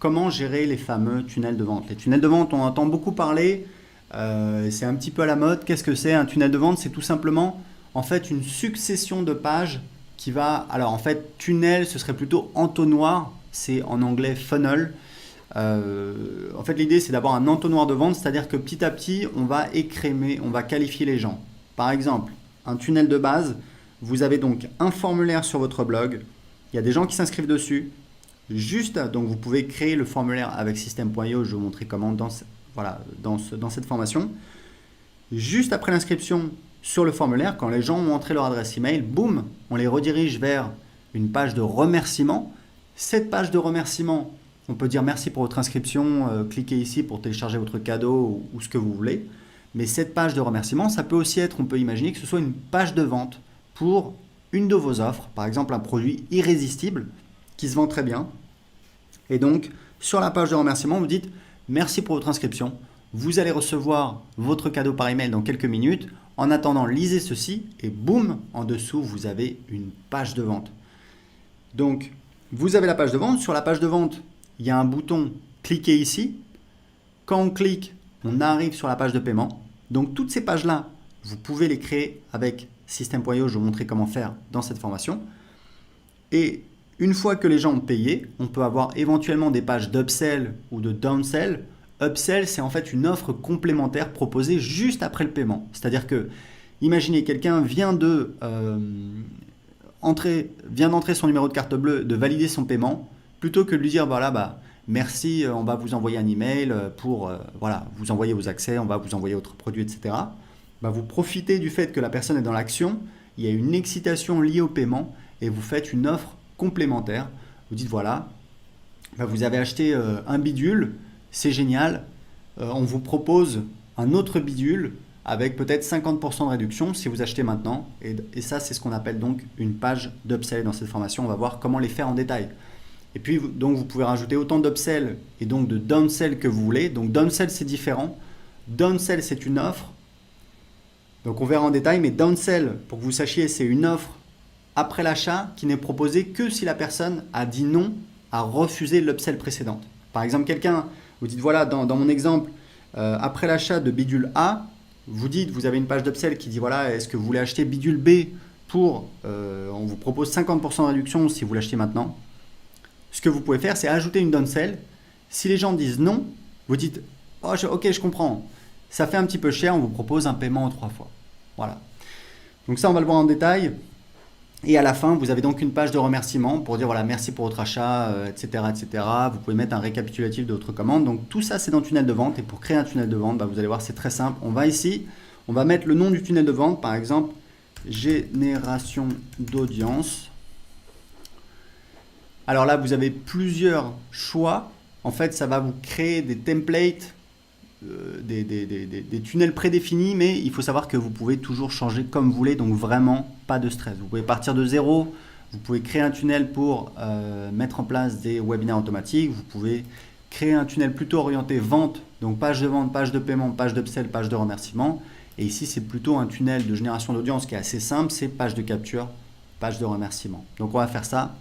comment gérer les fameux tunnels de vente. Les tunnels de vente, on entend beaucoup parler, c'est un petit peu à la mode. Qu'est-ce que c'est un tunnel de vente? C'est tout simplement en fait une succession de pages qui va... Alors en fait, tunnel, ce serait plutôt entonnoir, c'est en anglais funnel. En fait, l'idée, c'est d'avoir un entonnoir de vente, c'est-à-dire que petit à petit, on va écrémer, on va qualifier les gens. Par exemple, un tunnel de base, vous avez donc un formulaire sur votre blog, il y a des gens qui s'inscrivent dessus, juste, donc vous pouvez créer le formulaire avec System.io, je vais vous montrer comment dans cette formation. Juste après l'inscription sur le formulaire, quand les gens ont entré leur adresse email, boum, on les redirige vers une page de remerciement. Cette page de remerciement, on peut dire merci pour votre inscription, cliquez ici pour télécharger votre cadeau ou ce que vous voulez. Mais cette page de remerciement, ça peut aussi être, on peut imaginer que ce soit une page de vente pour une de vos offres, par exemple un produit irrésistible qui se vend très bien. Et donc, sur la page de remerciement, vous dites merci pour votre inscription. Vous allez recevoir votre cadeau par email dans quelques minutes. En attendant, lisez ceci et boum, en dessous, vous avez une page de vente. Donc, vous avez la page de vente. Sur la page de vente, il y a un bouton « Cliquez ici ». Quand on clique, on arrive sur la page de paiement. Donc, toutes ces pages-là, vous pouvez les créer avec System.io. Je vais vous montrer comment faire dans cette formation. Et une fois que les gens ont payé, on peut avoir éventuellement des pages d'upsell ou de downsell. Upsell, c'est en fait une offre complémentaire proposée juste après le paiement. C'est-à-dire que, imaginez, quelqu'un vient d'entrer son numéro de carte bleue, de valider son paiement, plutôt que de lui dire, voilà, merci, on va vous envoyer un email pour vous envoyer vos accès, on va vous envoyer votre produit, etc. Vous profitez du fait que la personne est dans l'action, il y a une excitation liée au paiement et vous faites une offre complémentaire. Vous dites, voilà, vous avez acheté un bidule, c'est génial, on vous propose un autre bidule avec peut-être 50% de réduction si vous achetez maintenant. Et ça, c'est ce qu'on appelle donc une page d'upsell dans cette formation. On va voir comment les faire en détail. Et puis, donc, vous pouvez rajouter autant d'upsell et donc de downsell que vous voulez. Donc, downsell, c'est différent. Downsell, c'est une offre. Donc, on verra en détail. Mais downsell, pour que vous sachiez, c'est une offre après l'achat qui n'est proposée que si la personne a dit non, a refusé l'upsell précédente. Par exemple, quelqu'un, vous dites, voilà, dans mon exemple, après l'achat de bidule A, vous dites, vous avez une page d'upsell qui dit, voilà, est-ce que vous voulez acheter bidule B pour, on vous propose 50% de réduction si vous l'achetez maintenant. Ce que vous pouvez faire, c'est ajouter une downsell. Si les gens disent non, vous dites, oh, ok, je comprends, ça fait un petit peu cher, on vous propose un paiement en 3 fois. Voilà. Donc ça, on va le voir en détail. Et à la fin, vous avez donc une page de remerciement pour dire, voilà, merci pour votre achat, etc., etc. Vous pouvez mettre un récapitulatif de votre commande. Donc tout ça, c'est dans le tunnel de vente. Et pour créer un tunnel de vente, vous allez voir, c'est très simple. On va ici, on va mettre le nom du tunnel de vente, par exemple, génération d'audience. Alors là, vous avez plusieurs choix. En fait, ça va vous créer des templates, des tunnels prédéfinis, mais il faut savoir que vous pouvez toujours changer comme vous voulez, donc vraiment pas de stress. Vous pouvez partir de zéro, vous pouvez créer un tunnel pour mettre en place des webinaires automatiques, vous pouvez créer un tunnel plutôt orienté vente, donc page de vente, page de paiement, page d'upsell, page de remerciement. Et ici, c'est plutôt un tunnel de génération d'audience qui est assez simple, c'est page de capture, page de remerciement. Donc on va faire ça